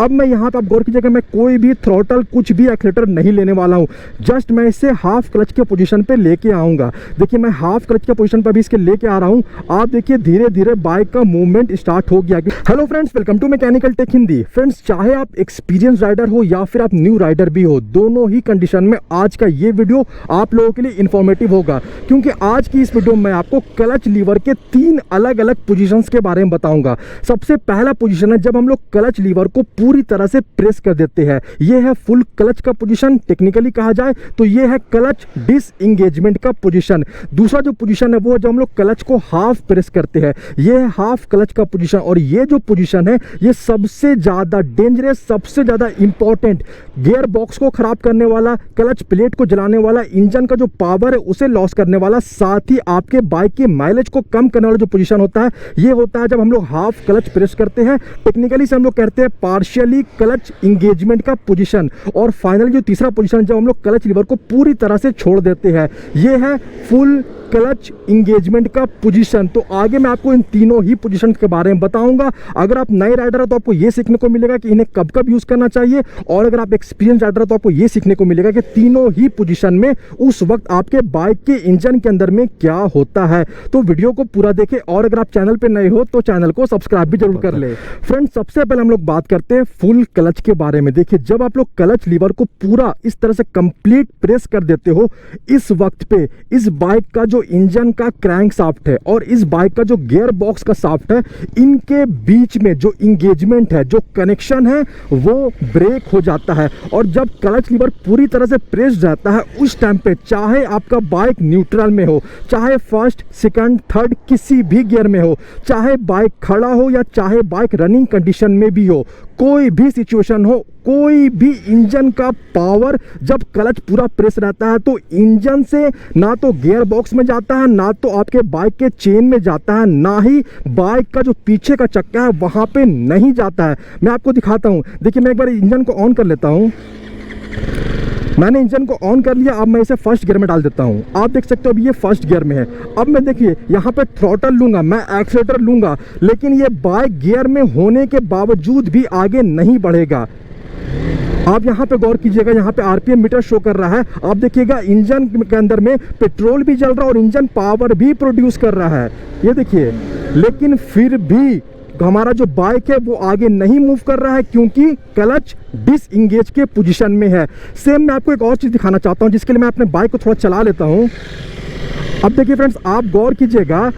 अब मैं यहाँ पे आप गौर कीजिएगा, मैं कोई भी थ्रॉटल कुछ भी एक्सीलेटर नहीं लेने वाला हूँ, जस्ट मैं इसे हाफ क्लच के पोजीशन पे लेके आऊँगा। देखिए मैं हाफ क्लच के पोजीशन पर भी इसके लेके आ रहा हूँ। आप देखिए धीरे धीरे बाइक का मूवमेंट स्टार्ट हो गया। Hello friends, welcome to Mechanical Tech Hindi. Friends, चाहे आप एक्सपीरियंस राइडर हो या फिर आप न्यू राइडर भी हो, दोनों ही कंडीशन में आज का ये वीडियो आप लोगों के लिए इन्फॉर्मेटिव होगा, क्योंकि आज की इस वीडियो में आपको क्लच लीवर के 3 अलग अलग पोजीशंस के बारे में बताऊंगा। सबसे पहला पोजीशन है जब हम लोग क्लच लीवर को पूरी तरह से प्रेस कर देते हैं, ये है फुल क्लच का पोजीशन। टेक्निकली कहा जाए तो ये है क्लच डिसएंगेजमेंट का पोजीशन। दूसरा जो पोजीशन है वो जब हम लोग क्लच को हाफ प्रेस करते हैं, ये है हाफ क्लच का पोजीशन। और ये जो पोजीशन है ये सबसे ज्यादा डेंजरस, सबसे ज्यादा इंपॉर्टेंट, गियर बॉक्स को खराब करने वाला, क्लच प्लेट को जलाने वाला, इंजन का जो पावर है उसे लॉस करने वाला, साथ ही आपके बाइक के माइलेज को कम करने वाला जो पोजीशन होता है, ये होता है जब हम लोग हाफ क्लच प्रेस करते हैं। टेक्निकली से हम लोग कहते हैं पार्शियली क्लच इंगेजमेंट का पोजीशन। और फाइनली जो तीसरा पोजीशन जब हम लोग क्लच लीवर को पूरी तरह से छोड़ देते हैं, ये है फुल क्लच इंगेजमेंट का पोजीशन। तो आगे मैं आपको इन तीनों ही पोजीशन के बारे में बताऊंगा। अगर आप नए राइडर हो तो आपको ये सीखने को मिलेगा कि इन्हें कब कब यूज करना चाहिए, और अगर आप एक्सपीरियंस राइडर हो तो आपको ये सीखने को मिलेगा कि तीनों ही पोजीशन में उस वक्त आपके बाइक के इंजन के अंदर में क्या होता है। तो वीडियो को पूरा देखें, और अगर आप चैनल पे नए हो तो चैनल को सब्सक्राइब भी जरूर कर ले। फ्रेंड्स, सबसे पहले हम लोग बात करते हैं फुल क्लच के बारे में। देखिए जब आप लोग क्लच लीवर को पूरा इस तरह से कंप्लीट प्रेस कर देते हो, इस वक्त पे इस बाइक का जो इंजन का क्रैंक शाफ्ट है और इस बाइक का जो गियर बॉक्स का शाफ्ट है, इनके बीच में जो इंगेजमेंट है, जो कनेक्शन है, वो ब्रेक हो जाता है। और जब क्लच लीवर पूरी तरह से प्रेस जाता है, उस टाइम पे चाहे आपका बाइक न्यूट्रल में हो, चाहे फर्स्ट, सेकंड, थर्ड किसी भी गियर में हो, चाहे बाइक खड़ा हो या चाहे बाइक रनिंग कंडीशन में भी हो, कोई भी सिचुएशन हो, कोई भी इंजन का पावर जब क्लच पूरा प्रेस रहता है तो इंजन से ना तो गियर बॉक्स में जाता है, ना तो आपके बाइक के चेन में जाता है, ना ही बाइक का जो पीछे का चक्का है वहां पे नहीं जाता है। मैं आपको दिखाता हूं। देखिए मैं एक बार इंजन को ऑन कर लेता हूं। मैंने इंजन को ऑन कर लिया। अब मैं इसे फर्स्ट गियर में डाल देता हूं। आप देख सकते हो अभी ये फर्स्ट गियर में है। अब मैं देखिए यहाँ पे थ्रॉटल लूंगा, मैं एक्सीलेटर लूंगा, लेकिन ये बाइक गियर में होने के बावजूद भी आगे नहीं बढ़ेगा। आप यहाँ पे गौर कीजिएगा, यहाँ पे आरपीएम मीटर शो कर रहा है। आप देखिएगा इंजन के अंदर में पेट्रोल भी जल रहा है और इंजन पावर भी प्रोड्यूस कर रहा है, ये देखिए। लेकिन फिर भी हमारा जो बाइक है वो आगे नहीं मूव कर रहा है, क्योंकि क्लच डिसएंगेज के पोजीशन में है। सेम मैं आपको एक और चीज दिखाना चाहता हूं, जिसके लिए मैं अपने बाइक को थोड़ा चला लेता हूं। अब देखिए फ्रेंड्स, आप गौर कीजिएगा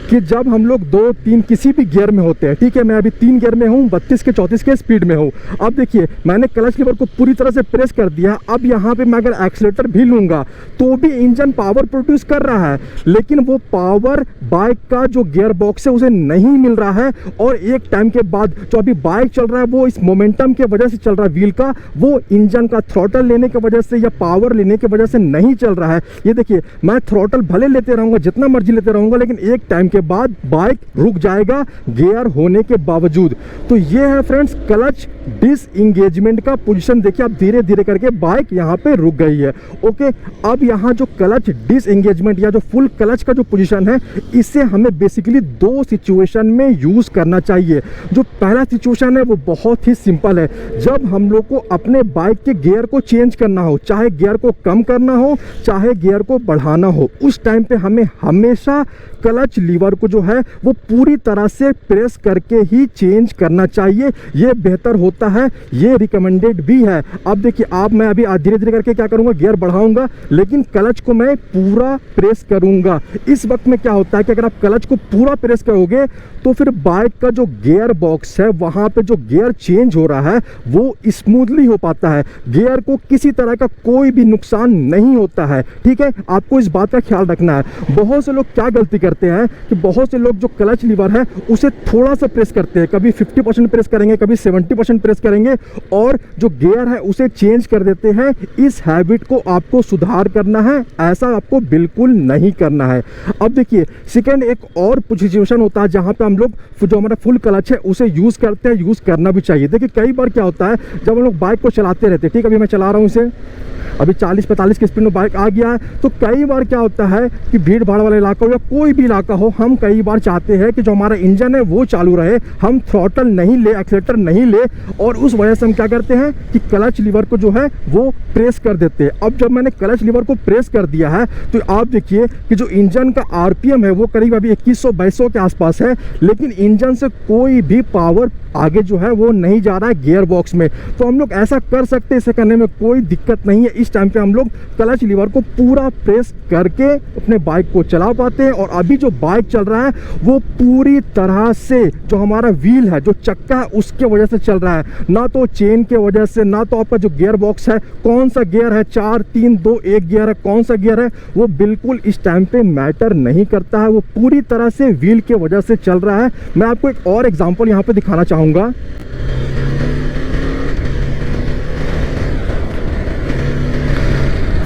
कि जब हम लोग 2, 3 किसी भी गियर में होते हैं, ठीक है, मैं अभी 3 गियर में हूँ, 32 के 34 के स्पीड में हूँ। अब देखिए मैंने क्लच लीवर को पूरी तरह से प्रेस कर दिया। अब यहाँ पे मैं अगर एक्सीलेटर भी लूंगा तो भी इंजन पावर प्रोड्यूस कर रहा है, लेकिन वो पावर बाइक का जो गियर बॉक्स है उसे नहीं मिल रहा है। और एक टाइम के बाद जो अभी बाइक चल रहा है वो इस मोमेंटम के वजह से चल रहा है व्हील का, वो इंजन का थ्रॉटल लेने की वजह से या पावर लेने की वजह से नहीं चल रहा है। ये देखिए मैं थ्रॉटल भले लेते रहूंगा, जितना मर्जी लेते रहूंगा, लेकिन एक टाइम के बाद बाइक रुक जाएगा गियर होने के बावजूद। तो ये है फ्रेंड्स क्लच डिसएंगेजमेंट का पोजीशन। देखिए आप धीरे धीरे करके बाइक यहाँ पे रुक गई है। ओके, अब यहाँ जो क्लच डिसएंगेजमेंट या जो फुल क्लच का जो पोजीशन है, इसे हमें बेसिकली 2 सिचुएशन में यूज करना चाहिए। जो पहला सिचुएशन है वो बहुत ही सिंपल है। जब हम लोग को अपने बाइक के गियर को चेंज करना हो, चाहे गियर को कम करना हो, चाहे गियर को बढ़ाना हो, उस टाइम पे हमें हमेशा क्लच लीवर को जो है वो पूरी तरह से प्रेस करके ही चेंज करना चाहिए। ये बेहतर होता है, ये रिकमेंडेड भी है। अब देखिए आप, मैं अभी धीरे धीरे करके क्या करूंगा, गियर बढ़ाऊंगा, लेकिन क्लच को मैं पूरा प्रेस करूंगा। इस वक्त में क्या होता है कि अगर आप क्लच को पूरा प्रेस करोगे तो फिर बाइक का जो गियर बॉक्स है, वहां पे जो गियर चेंज हो रहा है वो स्मूथली हो पाता है, गियर को किसी तरह का कोई भी नुकसान नहीं होता है। ठीक है, आपको इस बात का ख्याल रखना है। बहुत से लोग क्या गलती करते हैं कि बहुत से लोग जो क्लच लीवर है उसे थोड़ा सा प्रेस करते हैं, कभी 50% प्रेस करेंगे, कभी 70% प्रेस करेंगे, और जो गियर है उसे चेंज कर देते हैं। इस हैबिट को आपको सुधार करना है, ऐसा आपको बिल्कुल नहीं करना है। अब देखिए सेकंड एक और सिचुएशन होता है जहां पे हम लोग जो हमारा फुल क्लच है उसे यूज करते हैं, यूज करना भी चाहिए। देखिए कई बार क्या होता है जब हम लोग बाइक को चलाते रहते हैं, ठीक है, अभी मैं चला रहा हूं इसे, अभी 40-45 की स्पीड में बाइक आ गया है। तो कई बार क्या होता है कि भीड़ भाड़ वाला इलाका हो या कोई भी इलाका हो, हम कई बार चाहते हैं कि जो हमारा इंजन है वो चालू रहे, हम थ्रॉटल नहीं ले, एक्सीलेटर नहीं ले, और उस वजह से हम क्या करते हैं कि क्लच लीवर को जो है वो प्रेस कर देते हैं। अब जब मैंने क्लच लीवर को प्रेस कर दिया है तो आप देखिए कि जो इंजन का आरपीएम है वो करीब अभी 2100-2200 के आसपास है, लेकिन इंजन से कोई भी पावर आगे जो है वो नहीं जा रहा है गियर बॉक्स में। तो हम लोग ऐसा कर सकते हैं, इसे करने में कोई दिक्कत नहीं है। इस टाइम पे हम लोग क्लच लीवर को पूरा प्रेस करके अपने बाइक को चला पाते हैं। और अभी जो बाइक चल रहा है वो पूरी तरह से जो हमारा व्हील है, जो चक्का है, उसके वजह से चल रहा है, ना तो चेन के वजह से, ना तो आपका जो गियर बॉक्स है, कौन सा गियर है, 4 3 2 1 गियर है, कौन सा गियर है, वो बिल्कुल इस टाइम पे मैटर नहीं करता है। वो पूरी तरह से व्हील के वजह से चल रहा है। मैं आपको एक और एग्जांपल यहाँ पे दिखाना चाहूँगा।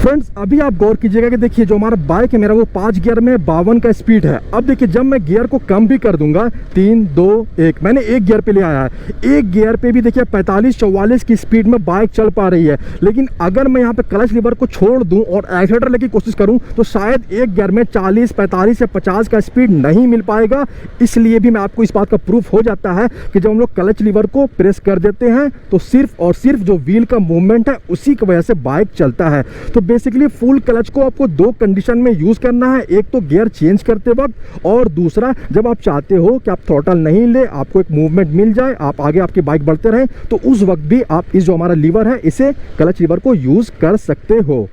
फ्रेंड्स, अभी आप गौर कीजिएगा कि देखिए जो हमारा बाइक है मेरा वो 5 गियर में 52 का स्पीड है। अब देखिए जब मैं गियर को कम भी कर दूंगा, 3 2 1, मैंने एक गियर पे ले आया है, एक गियर पे भी देखिए 45-44 की स्पीड में बाइक चल पा रही है। लेकिन अगर मैं यहाँ पे क्लच लीवर को छोड़ दूं और एक्सीलरेटर लेके कोशिश करूं तो शायद एक गियर में 40 45 या 50 का स्पीड नहीं मिल पाएगा। इसलिए भी मैं आपको इस बात का प्रूफ हो जाता है कि जब हम लोग क्लच लीवर को प्रेस कर देते हैं तो सिर्फ और सिर्फ जो व्हील का मूवमेंट है उसी की वजह से बाइक चलता है। तो बेसिकली फुल क्लच को आपको दो कंडीशन में यूज करना है, एक तो गियर चेंज करते वक्त, और दूसरा जब आप चाहते हो कि आप थ्रॉटल नहीं ले, आपको एक मूवमेंट मिल जाए, आप आगे आपकी बाइक बढ़ते रहें, तो उस वक्त भी आप इस जो हमारा लीवर है इसे क्लच लीवर को यूज कर सकते हो।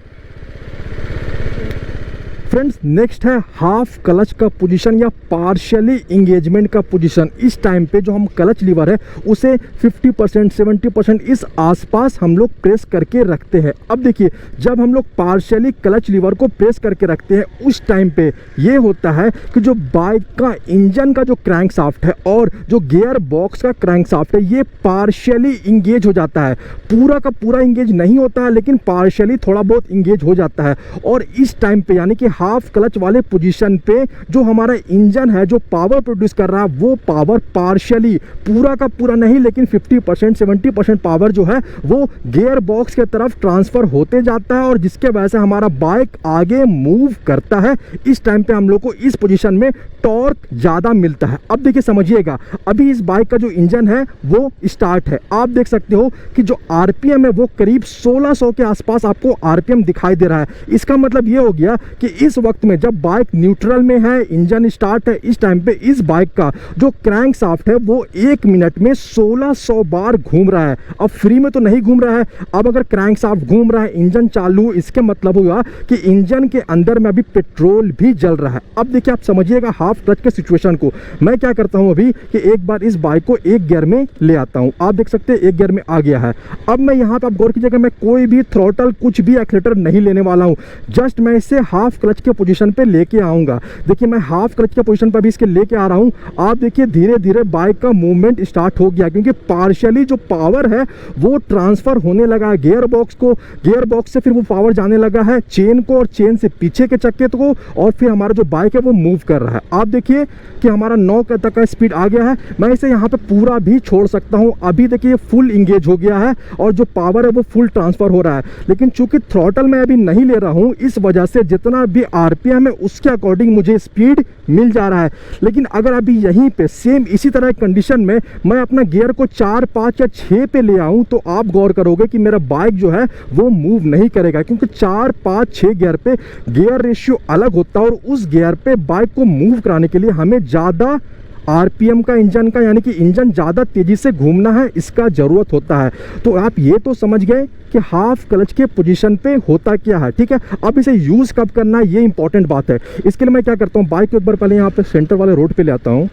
फ्रेंड्स, नेक्स्ट है हाफ क्लच का पोजीशन या पार्शियली इंगेजमेंट का पोजीशन। इस टाइम पे जो हम क्लच लीवर है उसे 50% 70% इस आसपास हम लोग प्रेस करके रखते हैं। अब देखिए जब हम लोग पार्शियली क्लच लीवर को प्रेस करके रखते हैं उस टाइम पे ये होता है कि जो बाइक का इंजन का जो क्रैंक शाफ्ट है और जो गियर बॉक्स का क्रैंक शाफ्ट है ये पार्शियली इंगेज हो जाता है। पूरा का पूरा इंगेज नहीं होता है लेकिन पार्शियली थोड़ा बहुत इंगेज हो जाता है। और इस टाइम पे यानी कि हाफ क्लच वाले पोजीशन पे जो हमारा इंजन है जो पावर प्रोड्यूस कर रहा है वो पावर पार्शियली, पूरा का पूरा नहीं लेकिन 50% 70% पावर जो है वो गियर बॉक्स के तरफ ट्रांसफर होते जाता है और जिसके वजह से हमारा बाइक आगे मूव करता है। इस टाइम पे हम लोग को इस पोजीशन में टॉर्क ज्यादा मिलता है। अब देखिए समझिएगा, अभी इस बाइक का जो इंजन है वो स्टार्ट है, आप देख सकते हो कि जो आरपीएम है वो करीब 1600 के आसपास आपको आरपीएम दिखाई दे रहा है। इसका मतलब ये हो गया कि इस वक्त में जब बाइक न्यूट्रल में है, इंजन स्टार्ट है, इस टाइम पे इस बाइक का जो क्रैंक शाफ्ट है वो 1 मिनट में 1600 बार घूम रहा है। अब फ्री में तो नहीं घूम रहा है, अब अगर क्रैंक शाफ्ट घूम रहा है, इंजन चालू, इसके मतलब हुआ कि इंजन के अंदर में अभी पेट्रोल भी जल रहा है। अब देखिए आप समझिएगा हाफ क्लच के सिचुएशन को। मैं क्या करता हूं अभी कि एक बार इस बाइक को एक गियर में ले आता हूं, आप देख सकते हैं एक गियर में आ गया है। अब मैं यहाँ पे आप गौर कीजिएगा, मैं कोई भी थ्रॉटल कुछ भी एक्सीलरेटर नहीं लेने वाला हूं, जस्ट मैं इसे हाफ क्लच के पोजीशन पे लेके आऊंगा। देखिए मैं हाफ क्लच के पोजीशन पर भी इसके लेके आ रहा हूं। आप देखिए धीरे धीरे बाइक का मूवमेंट स्टार्ट हो गया क्योंकि पार्शियली जो पावर है वो ट्रांसफर होने लगा है गियर बॉक्स को, गियर बॉक्स से फिर वो पावर जाने लगा है चेन को और चेन से पीछे के चक्के को, और फिर हमारा जो बाइक है वो मूव कर रहा है। आप देखिए कि हमारा 9 तक का स्पीड आ गया है। मैं इसे यहाँ पे पूरा भी छोड़ सकता हूँ। अभी देखिए फुल इंगेज हो गया है और जो पावर है वो फुल ट्रांसफर हो रहा है, लेकिन चूंकि थ्रॉटल मैं अभी नहीं ले रहा हूँ इस वजह से जितना भी आरपीएम है उसके अकॉर्डिंग मुझे स्पीड मिल जा रहा है। लेकिन अगर अभी यहीं पे सेम इसी तरह कंडीशन में मैं अपना गियर को 4 5 या 6 पे ले आऊं तो आप गौर करोगे कि मेरा बाइक जो है वो मूव नहीं करेगा, क्योंकि 4 5 6 गियर पे गियर रेशियो अलग होता है और उस गियर पे बाइक को मूव कराने के लिए हमें ज़्यादा आरपीएम का इंजन का यानी कि इंजन ज़्यादा तेज़ी से घूमना है, इसका ज़रूरत होता है। तो आप ये तो समझ गए कि हाफ क्लच के पोजीशन पे होता क्या है, ठीक है। अब इसे यूज़ कब करना है ये इंपॉर्टेंट बात है। इसके लिए मैं क्या करता हूँ, बाइक को एक बार पहले यहाँ पे सेंटर वाले रोड पे ले आता हूँ,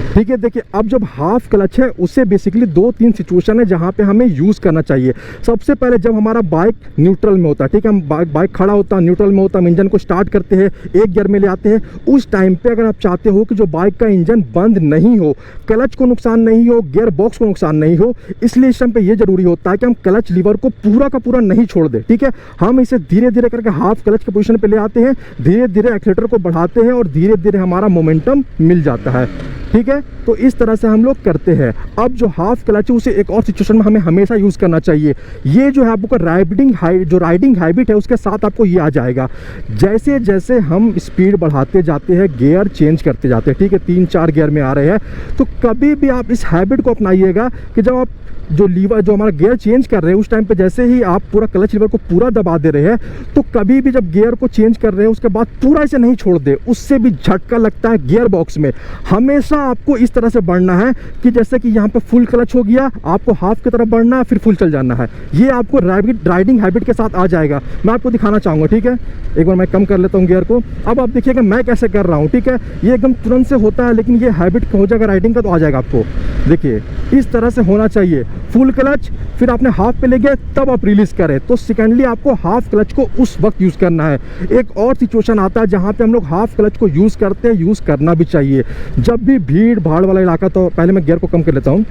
ठीक है। देखिए अब जब हाफ क्लच है उसे बेसिकली 2-3 सिचुएशन है जहां पे हमें यूज़ करना चाहिए। सबसे पहले जब हमारा बाइक न्यूट्रल में होता है, ठीक है, हम बाइक खड़ा होता है न्यूट्रल में होता है, हम इंजन को स्टार्ट करते हैं, एक गियर में ले आते हैं, उस टाइम पे अगर आप चाहते हो कि जो बाइक का इंजन बंद नहीं हो, क्लच को नुकसान नहीं हो, गियर बॉक्स को नुकसान नहीं हो, इसलिए इस टाइम पे ये जरूरी होता है कि हम क्लच लीवर को पूरा का पूरा नहीं छोड़ दें, ठीक है। हम इसे धीरे धीरे करके हाफ क्लच के पोजीशन पे ले आते हैं, धीरे धीरे एक्सीलरेटर को बढ़ाते हैं और धीरे धीरे हमारा मोमेंटम मिल जाता है। ठीक है। तो इस तरह से हम लोग करते हैं। अब जो हाफ क्लच है उसे एक और सिचुएशन में हमें हमेशा यूज़ करना चाहिए। ये जो है आपको राइडिंग हैबिट है उसके साथ आपको ये आ जाएगा। जैसे जैसे हम स्पीड बढ़ाते जाते हैं, गियर चेंज करते जाते हैं, ठीक है, 3-4 गियर में आ रहे हैं, तो कभी भी आप इस हैबिट को अपनाइएगा कि जब आप जो हमारा गियर चेंज कर रहे हैं उस टाइम पे जैसे ही आप पूरा क्लच लीवर को पूरा दबा दे रहे हैं, तो कभी भी जब गियर को चेंज कर रहे हैं उसके बाद पूरा इसे नहीं छोड़ दे, उससे भी झटका लगता है गियर बॉक्स में। हमेशा आपको इस तरह से बढ़ना है कि जैसे कि यहाँ पे फुल क्लच हो गया, आपको हाफ की तरफ बढ़ना है, फिर फुल चल जाना है। ये आपको राइडिंग हैबिट के साथ आ जाएगा। मैं आपको दिखाना चाहूँगा, ठीक है। एक बार मैं कम कर लेता हूँ गियर को। अब आप देखिएगा मैं कैसे कर रहा हूँ, ठीक है। ये एकदम तुरंत से होता है, लेकिन ये हैबिट हो जाएगा राइडिंग का तो आ जाएगा आपको। देखिए इस तरह से होना चाहिए। फुल क्लच, फिर आपने हाफ पे ले गए, तब आप रिलीज करें। तो सेकेंडली आपको हाफ क्लच को उस वक्त यूज़ करना है। एक और सिचुएशन आता है जहाँ पे हम लोग हाफ क्लच को यूज़ करते हैं, यूज़ करना भी चाहिए। जब भी भीड़ भाड़ वाला इलाका, तो पहले मैं गियर को कम कर लेता हूँ।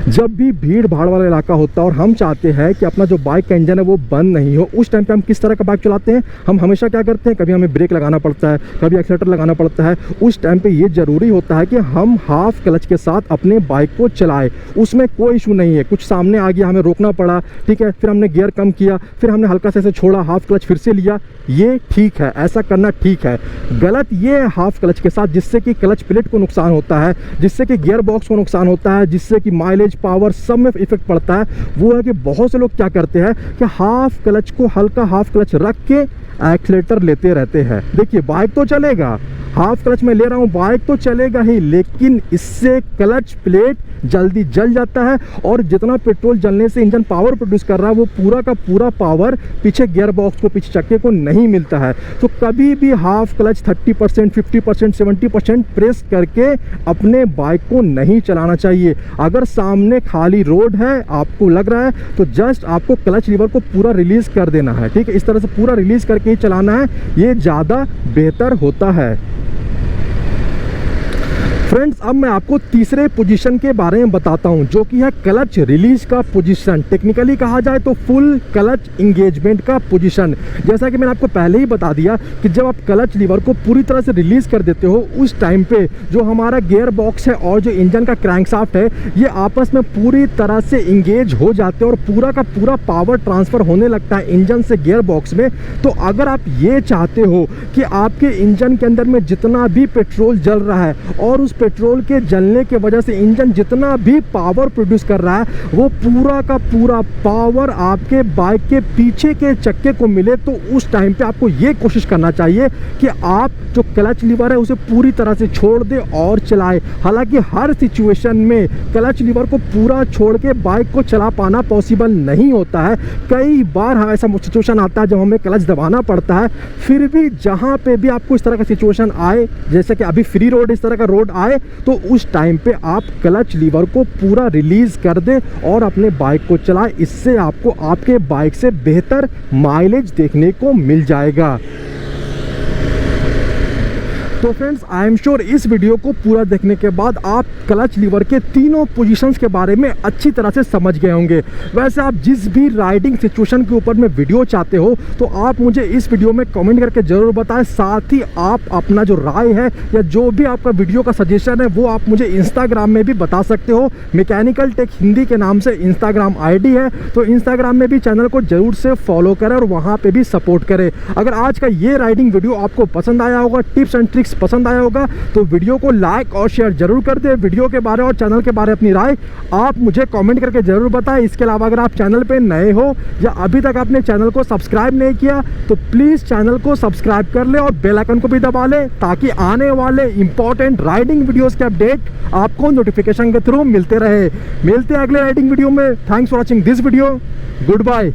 जब भी भीड़ भाड़ वाला इलाका होता है और हम चाहते हैं कि अपना जो बाइक का इंजन है वो बंद नहीं हो, उस टाइम पे हम किस तरह का बाइक चलाते हैं? हम हमेशा क्या करते हैं, कभी हमें ब्रेक लगाना पड़ता है, कभी एक्सीलेटर लगाना पड़ता है। उस टाइम पे ये ज़रूरी होता है कि हम हाफ क्लच के साथ अपने बाइक को चलाएं। उसमें कोई इशू नहीं है। कुछ सामने आ गया, हमें रोकना पड़ा, ठीक है, फिर हमने गियर कम किया, फिर हमने हल्का से छोड़ा, हाफ क्लच फिर से लिया, ये ठीक है, ऐसा करना ठीक है। गलत ये है हाफ क्लच के साथ, जिससे कि क्लच प्लेट को नुकसान होता है, जिससे कि गियर बॉक्स को नुकसान होता है, जिससे कि माइलेज, पावर सब में इफेक्ट पड़ता है। वो है कि बहुत से लोग क्या करते हैं कि हाफ क्लच को हल्का हाफ क्लच रख के एक्सीलेटर लेते रहते हैं। देखिए बाइक तो चलेगा, हाफ क्लच में ले रहा हूँ, बाइक तो चलेगा ही, लेकिन इससे क्लच प्लेट जल्दी जल जाता है और जितना पेट्रोल जलने से इंजन पावर प्रोड्यूस कर रहा है वो पूरा का पूरा पावर पीछे गियर बॉक्स को, पीछे चक्के को नहीं मिलता है। तो कभी भी हाफ क्लच 30%, 50%, 70% प्रेस करके अपने बाइक को नहीं चलाना चाहिए। अगर सामने खाली रोड है, आपको लग रहा है, तो जस्ट आपको क्लच लीवर को पूरा रिलीज कर देना है, ठीक है। इस तरह से पूरा रिलीज करके ही चलाना है, ये ज़्यादा बेहतर होता है। फ्रेंड्स, अब मैं आपको तीसरे पोजीशन के बारे में बताता हूं, जो कि है क्लच रिलीज का पोजीशन। टेक्निकली कहा जाए तो फुल क्लच इंगेजमेंट का पोजीशन। जैसा कि मैंने आपको पहले ही बता दिया कि जब आप क्लच लीवर को पूरी तरह से रिलीज कर देते हो, उस टाइम पे जो हमारा गियर बॉक्स है और जो इंजन का क्रैंकशाफ्ट है, ये आपस में पूरी तरह से इंगेज हो जाते हैं और पूरा का पूरा पावर ट्रांसफर होने लगता है इंजन से गियर बॉक्स में। तो अगर आप ये चाहते हो कि आपके इंजन के अंदर में जितना भी पेट्रोल जल रहा है और उस पेट्रोल के जलने के वजह से इंजन जितना भी पावर प्रोड्यूस कर रहा है, वो पूरा का पूरा पावर आपके बाइक के पीछे के चक्के को मिले, तो उस टाइम पे आपको ये कोशिश करना चाहिए कि आप जो क्लच लीवर है उसे पूरी तरह से छोड़ दे और चलाए। हालांकि हर सिचुएशन में क्लच लीवर को पूरा छोड़ के बाइक को चला पाना पॉसिबल नहीं होता है। कई बार ऐसा सिचुएशन आता है जब हमें क्लच दबाना पड़ता है। फिर भी जहाँ पे भी आपको इस तरह का सिचुएशन आए, जैसे कि अभी फ्री रोड, इस तरह का रोड आए, तो उस टाइम पे आप क्लच लीवर को पूरा रिलीज कर दें और अपने बाइक को चलाएं। इससे आपको आपके बाइक से बेहतर माइलेज देखने को मिल जाएगा। तो फ्रेंड्स, आई एम श्योर इस वीडियो को पूरा देखने के बाद आप क्लच लीवर के तीनों पोजीशंस के बारे में अच्छी तरह से समझ गए होंगे। वैसे आप जिस भी राइडिंग सिचुएशन के ऊपर में वीडियो चाहते हो तो आप मुझे इस वीडियो में कमेंट करके ज़रूर बताएं। साथ ही आप अपना जो राय है या जो भी आपका वीडियो का सजेशन है वो आप मुझे इंस्टाग्राम में भी बता सकते हो। मैकेनिकल टेक हिंदी के नाम से इंस्टाग्राम ID है, तो इंस्टाग्राम में भी चैनल को जरूर से फॉलो करें और वहाँ पर भी सपोर्ट करें। अगर आज का ये राइडिंग वीडियो आपको पसंद आया होगा, टिप्स एंड ट्रिक्स पसंद आया होगा, तो वीडियो को लाइक और शेयर जरूर कर दे। वीडियो के बारे और चैनल के बारे अपनी राय आप मुझे कमेंट करके जरूर बताएं। इसके अलावा अगर आप चैनल पे नए हो या अभी तक आपने चैनल को सब्सक्राइब नहीं किया तो प्लीज़ चैनल को सब्सक्राइब कर ले और बेल आइकन को भी दबा ले, ताकि आने वाले इंपॉर्टेंट राइडिंग वीडियोस के अपडेट आपको नोटिफिकेशन के थ्रू मिलते रहे। मिलते हैं अगले राइडिंग वीडियो में। Thanks for watching this video. Good bye.